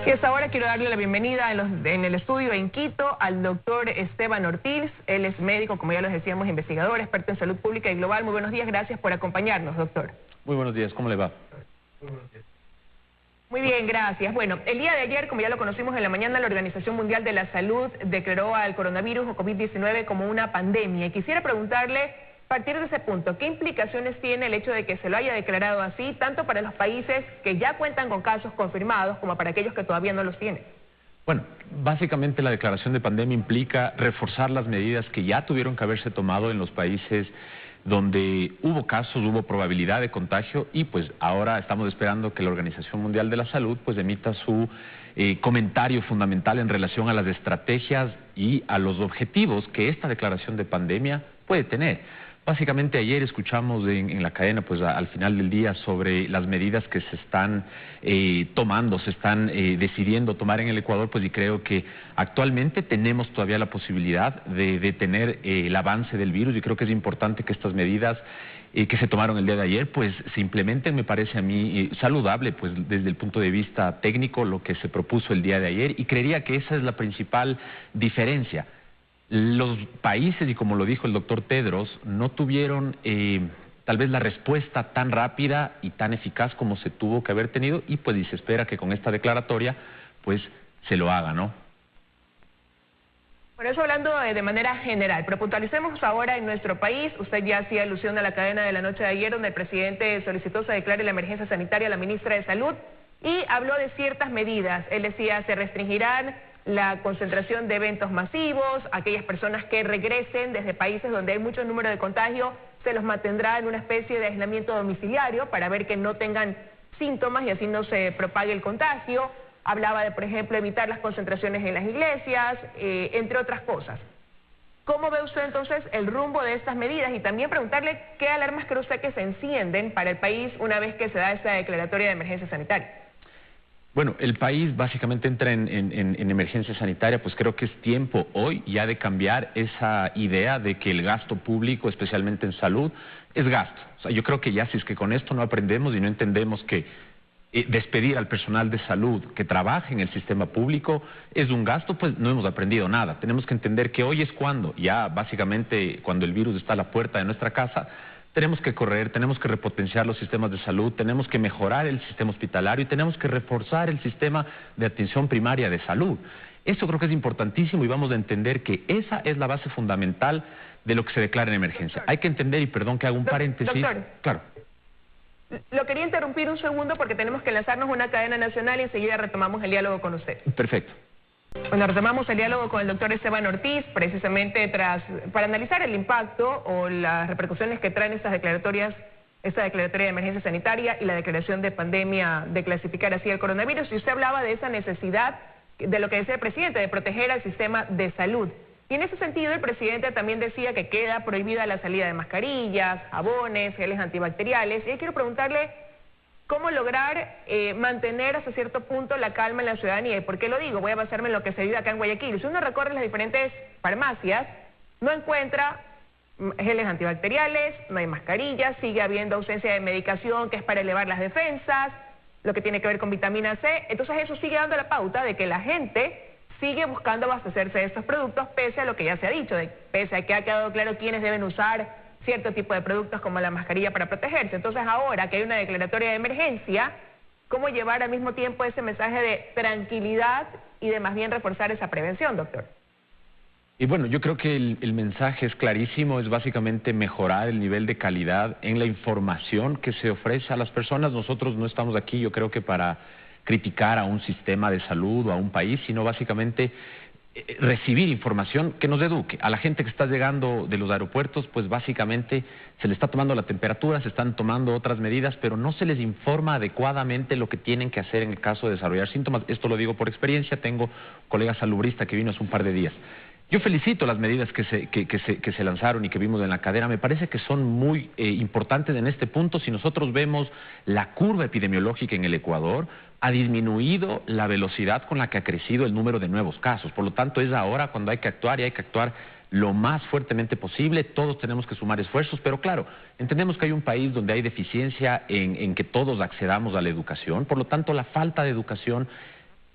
Y hasta ahora quiero darle la bienvenida en el estudio en Quito al doctor Esteban Ortiz. Él es médico, como ya lo decíamos, investigador, experto en salud pública y global. Muy buenos días, gracias por acompañarnos, doctor. Muy buenos días, ¿cómo le va? Muy buenos días. Muy bien, gracias. Bueno, el día de ayer, como ya lo conocimos en la mañana, la Organización Mundial de la Salud declaró al coronavirus o COVID-19 como una pandemia. Y quisiera preguntarle, a partir de ese punto, ¿qué implicaciones tiene el hecho de que se lo haya declarado así, tanto para los países que ya cuentan con casos confirmados como para aquellos que todavía no los tienen? Bueno, básicamente la declaración de pandemia implica reforzar las medidas que ya tuvieron que haberse tomado en los países donde hubo casos, hubo probabilidad de contagio y pues ahora estamos esperando que la Organización Mundial de la Salud pues emita su comentario fundamental en relación a las estrategias y a los objetivos que esta declaración de pandemia puede tener. Básicamente ayer escuchamos en la cadena pues al final del día sobre las medidas que se están tomando, se están decidiendo tomar en el Ecuador, pues y creo que actualmente tenemos todavía la posibilidad de detener el avance del virus y creo que es importante que estas medidas que se tomaron el día de ayer pues se implementen. Me parece a mí saludable pues desde el punto de vista técnico lo que se propuso el día de ayer y creería que esa es la principal diferencia. Los países, y como lo dijo el doctor Tedros, no tuvieron tal vez la respuesta tan rápida y tan eficaz como se tuvo que haber tenido y pues y se espera que con esta declaratoria pues se lo haga, ¿no? Por eso hablando de manera general, pero puntualicemos ahora en nuestro país. Usted ya hacía alusión a la cadena de la noche de ayer donde el presidente solicitó se declare la emergencia sanitaria a la ministra de Salud y habló de ciertas medidas. Él decía se restringirán la concentración de eventos masivos, aquellas personas que regresen desde países donde hay mucho número de contagio, se los mantendrá en una especie de aislamiento domiciliario para ver que no tengan síntomas y así no se propague el contagio. Hablaba de, por ejemplo, evitar las concentraciones en las iglesias, entre otras cosas. ¿Cómo ve usted entonces el rumbo de estas medidas? Y también preguntarle qué alarmas cree usted que se encienden para el país una vez que se da esta declaratoria de emergencia sanitaria. Bueno, el país básicamente entra en emergencia sanitaria, pues creo que es tiempo hoy ya de cambiar esa idea de que el gasto público, especialmente en salud, es gasto. O sea, yo creo que ya si es que con esto no aprendemos y no entendemos que despedir al personal de salud que trabaje en el sistema público es un gasto, pues no hemos aprendido nada. Tenemos que entender que hoy es cuando, ya básicamente cuando el virus está a la puerta de nuestra casa, tenemos que correr, tenemos que repotenciar los sistemas de salud, tenemos que mejorar el sistema hospitalario y tenemos que reforzar el sistema de atención primaria de salud. Eso creo que es importantísimo y vamos a entender que esa es la base fundamental de lo que se declara en emergencia. Hay que entender, y perdón que haga un paréntesis. Doctor, claro. Lo quería interrumpir un segundo porque tenemos que lanzarnos una cadena nacional y enseguida retomamos el diálogo con usted. Perfecto. Bueno, retomamos el diálogo con el doctor Esteban Ortiz, precisamente para analizar el impacto o las repercusiones que traen estas declaratorias, esta declaratoria de emergencia sanitaria y la declaración de pandemia, de clasificar así el coronavirus. Y usted hablaba de esa necesidad, de lo que decía el presidente, de proteger al sistema de salud. Y en ese sentido el presidente también decía que queda prohibida la salida de mascarillas, jabones, geles antibacteriales. Y yo quiero preguntarle cómo lograr mantener hasta cierto punto la calma en la ciudadanía. ¿Y por qué lo digo? Voy a basarme en lo que se vive acá en Guayaquil. Si uno recorre las diferentes farmacias, no encuentra geles antibacteriales, no hay mascarillas, sigue habiendo ausencia de medicación que es para elevar las defensas, lo que tiene que ver con vitamina C. Entonces eso sigue dando la pauta de que la gente sigue buscando abastecerse de estos productos pese a lo que ya se ha dicho, pese a que ha quedado claro quiénes deben usar cierto tipo de productos como la mascarilla para protegerse. Entonces ahora que hay una declaratoria de emergencia, ¿cómo llevar al mismo tiempo ese mensaje de tranquilidad y de más bien reforzar esa prevención, doctor? Y bueno, yo creo que el mensaje es clarísimo, es básicamente mejorar el nivel de calidad en la información que se ofrece a las personas. Nosotros no estamos aquí, yo creo que para criticar a un sistema de salud o a un país, sino básicamente recibir información que nos eduque. A la gente que está llegando de los aeropuertos, pues básicamente se le está tomando la temperatura, se están tomando otras medidas, pero no se les informa adecuadamente lo que tienen que hacer en el caso de desarrollar síntomas. Esto lo digo por experiencia, tengo colega salubrista que vino hace un par de días. Yo felicito las medidas que se lanzaron y que vimos en la cadena. Me parece que son muy importantes en este punto. Si nosotros vemos la curva epidemiológica en el Ecuador, ha disminuido la velocidad con la que ha crecido el número de nuevos casos. Por lo tanto, es ahora cuando hay que actuar y hay que actuar lo más fuertemente posible. Todos tenemos que sumar esfuerzos, pero claro, entendemos que hay un país donde hay deficiencia en que todos accedamos a la educación. Por lo tanto, la falta de educación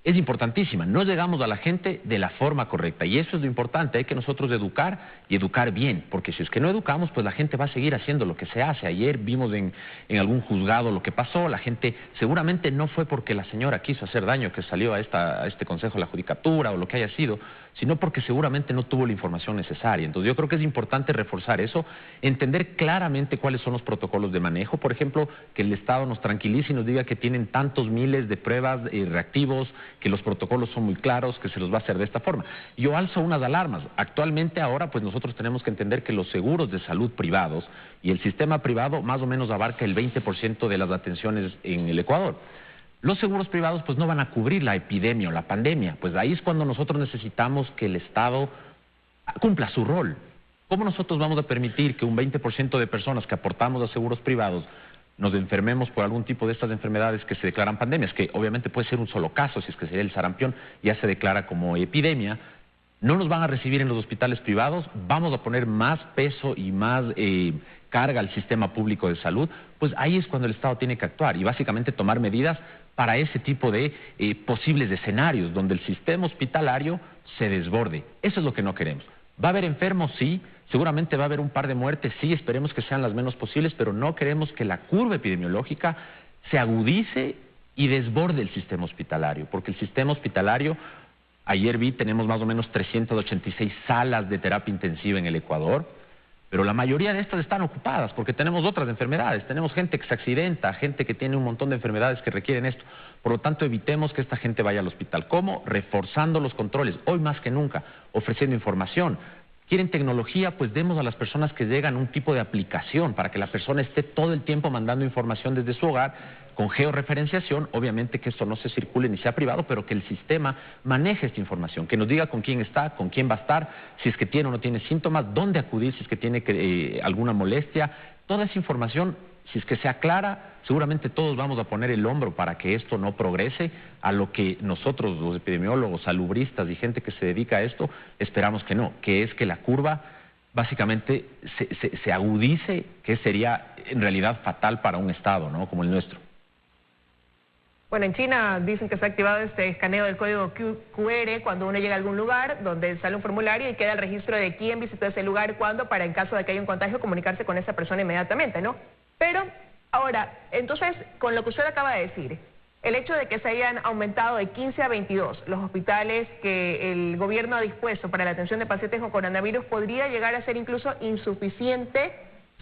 es importantísima. No llegamos a la gente de la forma correcta y eso es lo importante. Hay que nosotros educar y educar bien, porque si es que no educamos, pues la gente va a seguir haciendo lo que se hace. Ayer vimos en algún juzgado lo que pasó. La gente seguramente no fue porque la señora quiso hacer daño, que salió a este Consejo de la Judicatura o lo que haya sido, sino porque seguramente no tuvo la información necesaria. Entonces yo creo que es importante reforzar eso, entender claramente cuáles son los protocolos de manejo. Por ejemplo, que el Estado nos tranquilice y nos diga que tienen tantos miles de pruebas reactivos, que los protocolos son muy claros, que se los va a hacer de esta forma. Yo alzo unas alarmas. Actualmente ahora pues nosotros tenemos que entender que los seguros de salud privados y el sistema privado más o menos abarca el 20% de las atenciones en el Ecuador. Los seguros privados pues no van a cubrir la epidemia o la pandemia, pues ahí es cuando nosotros necesitamos que el Estado cumpla su rol. ¿Cómo nosotros vamos a permitir que un 20% de personas que aportamos a seguros privados nos enfermemos por algún tipo de estas enfermedades que se declaran pandemias, que obviamente puede ser un solo caso, si es que sería el sarampión, ya se declara como epidemia? No nos van a recibir en los hospitales privados, vamos a poner más peso y más carga al sistema público de salud. Pues ahí es cuando el Estado tiene que actuar y básicamente tomar medidas para ese tipo de posibles escenarios donde el sistema hospitalario se desborde. Eso es lo que no queremos. ¿Va a haber enfermos? Sí. Seguramente va a haber un par de muertes, sí, esperemos que sean las menos posibles, pero no queremos que la curva epidemiológica se agudice y desborde el sistema hospitalario, porque el sistema hospitalario, ayer vi, tenemos más o menos 386 salas de terapia intensiva en el Ecuador, pero la mayoría de estas están ocupadas porque tenemos otras enfermedades, tenemos gente que se accidenta, gente que tiene un montón de enfermedades que requieren esto. Por lo tanto, evitemos que esta gente vaya al hospital. ¿Cómo? Reforzando los controles, hoy más que nunca, ofreciendo información. ¿Quieren tecnología? Pues demos a las personas que llegan un tipo de aplicación para que la persona esté todo el tiempo mandando información desde su hogar, con georreferenciación, obviamente que esto no se circule ni sea privado, pero que el sistema maneje esta información, que nos diga con quién está, con quién va a estar, si es que tiene o no tiene síntomas, dónde acudir si es que tiene alguna molestia. Toda esa información, si es que sea clara, seguramente todos vamos a poner el hombro para que esto no progrese a lo que nosotros, los epidemiólogos, salubristas y gente que se dedica a esto, esperamos que no, que es que la curva básicamente se agudice, que sería en realidad fatal para un Estado, ¿no?, como el nuestro. Bueno, en China dicen que se ha activado este escaneo del código QR cuando uno llega a algún lugar donde sale un formulario y queda el registro de quién visitó ese lugar, cuándo, para en caso de que haya un contagio comunicarse con esa persona inmediatamente, ¿no? Pero ahora, entonces, con lo que usted acaba de decir, el hecho de que se hayan aumentado de 15 a 22 los hospitales que el gobierno ha dispuesto para la atención de pacientes con coronavirus podría llegar a ser incluso insuficiente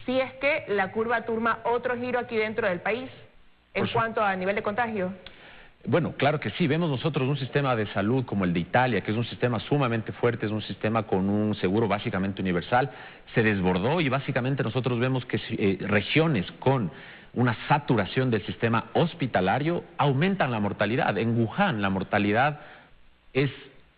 si es que la curva toma otro giro aquí dentro del país en cuanto a nivel de contagio. Bueno, claro que sí. Vemos nosotros un sistema de salud como el de Italia, que es un sistema sumamente fuerte, es un sistema con un seguro básicamente universal, se desbordó y básicamente nosotros vemos que regiones con una saturación del sistema hospitalario aumentan la mortalidad. En Wuhan la mortalidad es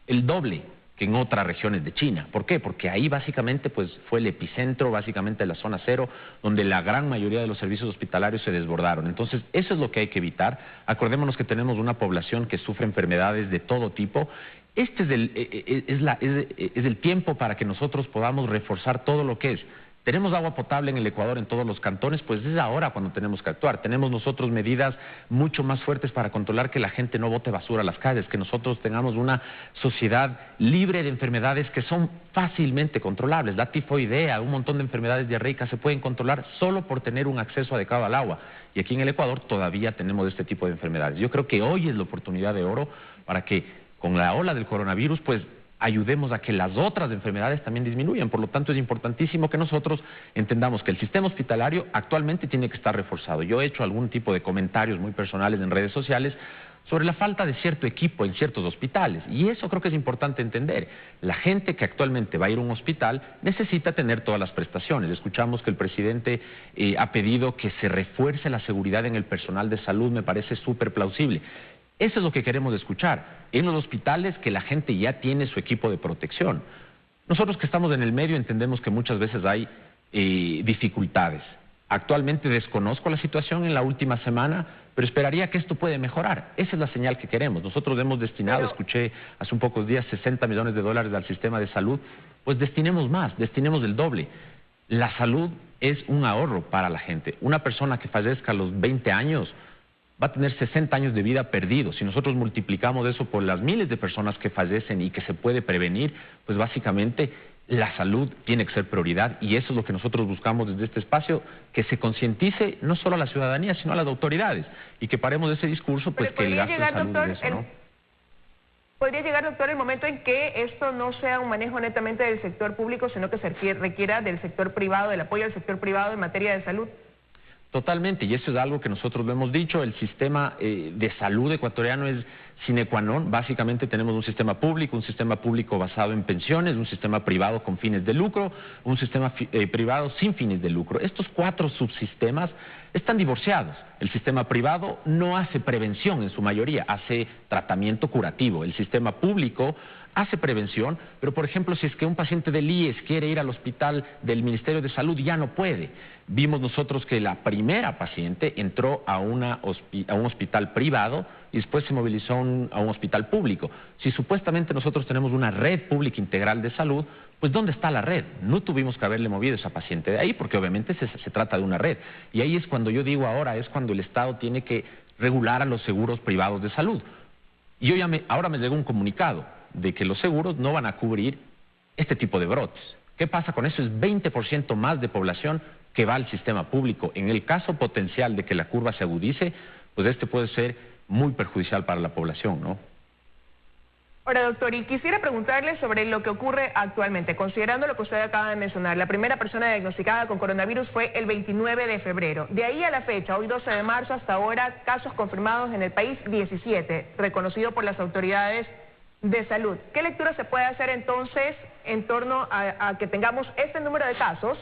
el doble que en otras regiones de China. ¿Por qué? Porque ahí básicamente pues fue el epicentro, básicamente la zona cero, donde la gran mayoría de los servicios hospitalarios se desbordaron. Entonces, eso es lo que hay que evitar. Acordémonos que tenemos una población que sufre enfermedades de todo tipo. Este es el tiempo para que nosotros podamos reforzar todo lo que es. Tenemos agua potable en el Ecuador en todos los cantones, pues es ahora cuando tenemos que actuar. Tenemos nosotros medidas mucho más fuertes para controlar que la gente no bote basura a las calles, que nosotros tengamos una sociedad libre de enfermedades que son fácilmente controlables. La tifoidea, un montón de enfermedades diarreicas se pueden controlar solo por tener un acceso adecuado al agua. Y aquí en el Ecuador todavía tenemos este tipo de enfermedades. Yo creo que hoy es la oportunidad de oro para que con la ola del coronavirus, pues ayudemos a que las otras enfermedades también disminuyan. Por lo tanto, es importantísimo que nosotros entendamos que el sistema hospitalario actualmente tiene que estar reforzado. Yo he hecho algún tipo de comentarios muy personales en redes sociales sobre la falta de cierto equipo en ciertos hospitales, y eso creo que es importante entender. La gente que actualmente va a ir a un hospital necesita tener todas las prestaciones. Escuchamos que el presidente ha pedido que se refuerce la seguridad en el personal de salud, me parece súper plausible. Eso es lo que queremos escuchar. En los hospitales, que la gente ya tiene su equipo de protección. Nosotros que estamos en el medio entendemos que muchas veces hay dificultades. Actualmente desconozco la situación en la última semana, pero esperaría que esto puede mejorar. Esa es la señal que queremos. Nosotros hemos destinado, escuché hace un pocos días, $60 millones al sistema de salud. Pues destinemos más, destinemos el doble. La salud es un ahorro para la gente. Una persona que fallezca a los 20 años... va a tener 60 años de vida perdidos. Si nosotros multiplicamos eso por las miles de personas que fallecen y que se puede prevenir, pues básicamente la salud tiene que ser prioridad, y eso es lo que nosotros buscamos desde este espacio, que se concientice no solo a la ciudadanía, sino a las autoridades, y que paremos de ese discurso, pues que el gasto en salud doctor, es eso, ¿no? ¿Podría llegar, doctor, el momento en que esto no sea un manejo netamente del sector público, sino que se requiera del sector privado, del apoyo del sector privado en materia de salud? Totalmente, y eso es algo que nosotros lo hemos dicho, el sistema de salud ecuatoriano es sine qua non. Básicamente tenemos un sistema público basado en pensiones, un sistema privado con fines de lucro, un sistema privado sin fines de lucro. Estos 4 subsistemas están divorciados. El sistema privado no hace prevención en su mayoría, hace tratamiento curativo. El sistema público hace prevención, pero por ejemplo, si es que un paciente del IES quiere ir al hospital del Ministerio de Salud, ya no puede. Vimos nosotros que la primera paciente entró a un hospital privado y después se movilizó a un hospital público. Si supuestamente nosotros tenemos una red pública integral de salud, pues ¿dónde está la red? No tuvimos que haberle movido a esa paciente de ahí, porque obviamente se trata de una red. Y ahí es cuando yo digo ahora, es cuando el Estado tiene que regular a los seguros privados de salud. Y ahora me llegó un comunicado de que los seguros no van a cubrir este tipo de brotes. ¿Qué pasa con eso? Es 20% más de población que va al sistema público. En el caso potencial de que la curva se agudice, pues este puede ser muy perjudicial para la población, ¿no? Ahora, doctor, y quisiera preguntarle sobre lo que ocurre actualmente, considerando lo que usted acaba de mencionar. La primera persona diagnosticada con coronavirus fue el 29 de febrero. De ahí a la fecha, hoy 12 de marzo, hasta ahora, casos confirmados en el país, 17, reconocido por las autoridades de salud. ¿Qué lectura se puede hacer entonces en torno a que tengamos este número de casos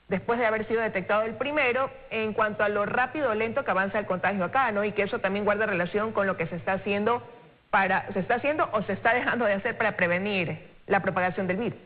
después de haber sido detectado el primero, en cuanto a lo rápido o lento que avanza el contagio acá, ¿no? Y que eso también guarda relación con lo que se está haciendo o se está dejando de hacer para prevenir la propagación del virus?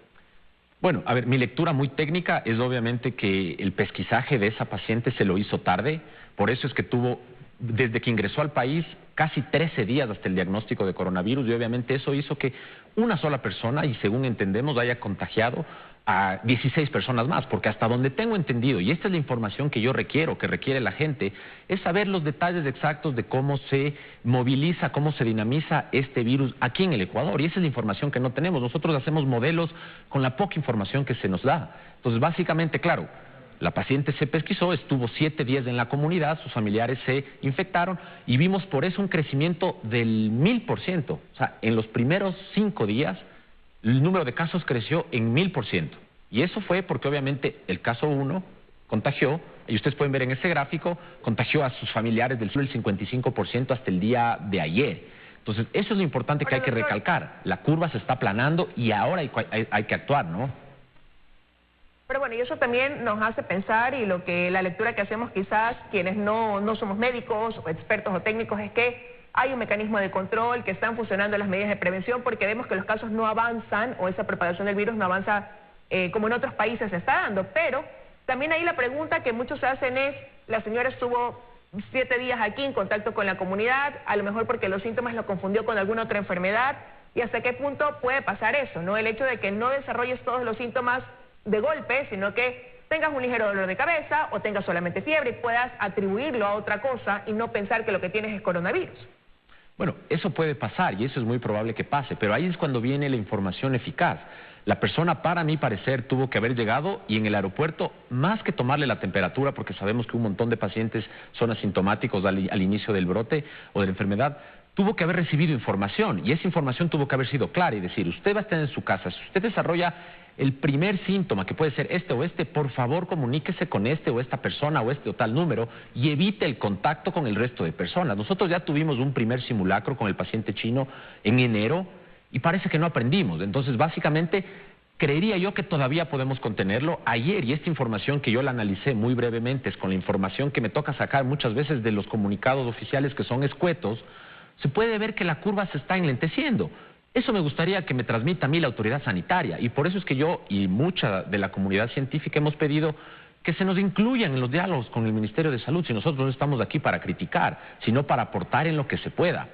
Bueno, a ver, mi lectura muy técnica es obviamente que el pesquisaje de esa paciente se lo hizo tarde, por eso es que tuvo, desde que ingresó al país, casi 13 días hasta el diagnóstico de coronavirus, y obviamente eso hizo que una sola persona, y según entendemos, haya contagiado a 16 personas más, porque hasta donde tengo entendido, y esta es la información que yo requiero, que requiere la gente, es saber los detalles exactos de cómo se moviliza, cómo se dinamiza este virus aquí en el Ecuador, y esa es la información que no tenemos. Nosotros hacemos modelos con la poca información que se nos da. Entonces, básicamente, claro, la paciente se pesquisó, estuvo 7 días en la comunidad, sus familiares se infectaron y vimos por eso un crecimiento del 1000%. O sea, en los primeros 5 días el número de casos creció en 1000%. Y eso fue porque obviamente el caso 1 contagió, y ustedes pueden ver en ese gráfico, contagió a sus familiares del 55% hasta el día de ayer. Entonces, eso es lo importante que hay que recalcar. La curva se está aplanando y ahora hay que actuar, ¿no? Pero bueno, y eso también nos hace pensar, y la lectura que hacemos quizás quienes no somos médicos o expertos o técnicos, es que hay un mecanismo de control, que están funcionando las medidas de prevención, porque vemos que los casos no avanzan o esa propagación del virus no avanza como en otros países se está dando. Pero también ahí la pregunta que muchos se hacen es, la señora estuvo 7 días aquí en contacto con la comunidad, a lo mejor porque los síntomas lo confundió con alguna otra enfermedad, y hasta qué punto puede pasar eso, ¿no? El hecho de que no desarrolles todos los síntomas de golpe, sino que tengas un ligero dolor de cabeza o tengas solamente fiebre y puedas atribuirlo a otra cosa y no pensar que lo que tienes es coronavirus. Bueno, eso puede pasar y eso es muy probable que pase, pero ahí es cuando viene la información eficaz. La persona, para mi parecer, tuvo que haber llegado y en el aeropuerto, más que tomarle la temperatura, porque sabemos que un montón de pacientes son asintomáticos al inicio del brote o de la enfermedad, tuvo que haber recibido información, y esa información tuvo que haber sido clara y decir, usted va a estar en su casa, si usted desarrolla el primer síntoma, que puede ser este o este, por favor comuníquese con este o esta persona o este o tal número y evite el contacto con el resto de personas. Nosotros ya tuvimos un primer simulacro con el paciente chino en enero y parece que no aprendimos. Entonces, básicamente, creería yo que todavía podemos contenerlo. Ayer, y esta información que yo la analicé muy brevemente, es con la información que me toca sacar muchas veces de los comunicados oficiales que son escuetos, se puede ver que la curva se está enlenteciendo. Eso me gustaría que me transmita a mí la autoridad sanitaria, y por eso es que yo y mucha de la comunidad científica hemos pedido que se nos incluyan en los diálogos con el Ministerio de Salud. Si nosotros no estamos aquí para criticar, sino para aportar en lo que se pueda.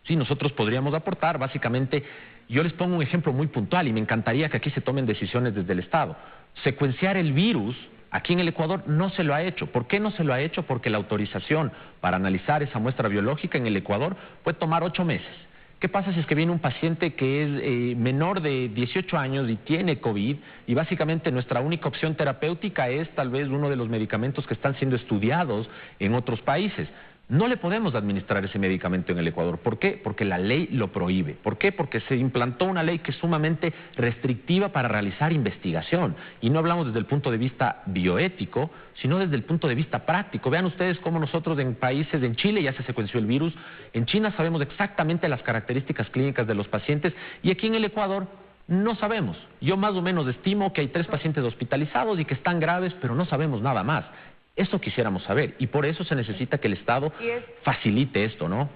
Sí, nosotros podríamos aportar, básicamente, yo les pongo un ejemplo muy puntual y me encantaría que aquí se tomen decisiones desde el Estado. Secuenciar el virus Aquí en el Ecuador no se lo ha hecho. ¿Por qué no se lo ha hecho? Porque la autorización para analizar esa muestra biológica en el Ecuador puede tomar 8 meses. ¿Qué pasa si es que viene un paciente que es menor de 18 años y tiene COVID y básicamente nuestra única opción terapéutica es tal vez uno de los medicamentos que están siendo estudiados en otros países? No le podemos administrar ese medicamento en el Ecuador. ¿Por qué? Porque la ley lo prohíbe. ¿Por qué? Porque se implantó una ley que es sumamente restrictiva para realizar investigación. Y no hablamos desde el punto de vista bioético, sino desde el punto de vista práctico. Vean ustedes cómo nosotros en países, en Chile ya se secuenció el virus, en China sabemos exactamente las características clínicas de los pacientes y aquí en el Ecuador no sabemos. Yo más o menos estimo que hay 3 pacientes hospitalizados y que están graves, pero no sabemos nada más. Eso quisiéramos saber y por eso se necesita que el Estado facilite esto, ¿no?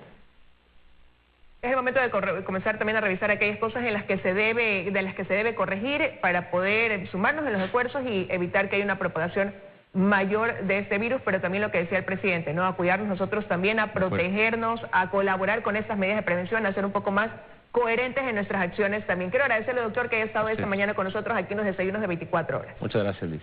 Es el momento de comenzar también a revisar aquellas cosas de las que se debe corregir para poder sumarnos en los esfuerzos y evitar que haya una propagación mayor de este virus, pero también lo que decía el presidente, ¿no? A cuidarnos nosotros también, a protegernos, a colaborar con estas medidas de prevención, a ser un poco más coherentes en nuestras acciones también. Quiero agradecerle, doctor, que haya estado esta mañana con nosotros aquí en los desayunos de 24 horas. Muchas gracias, Liz.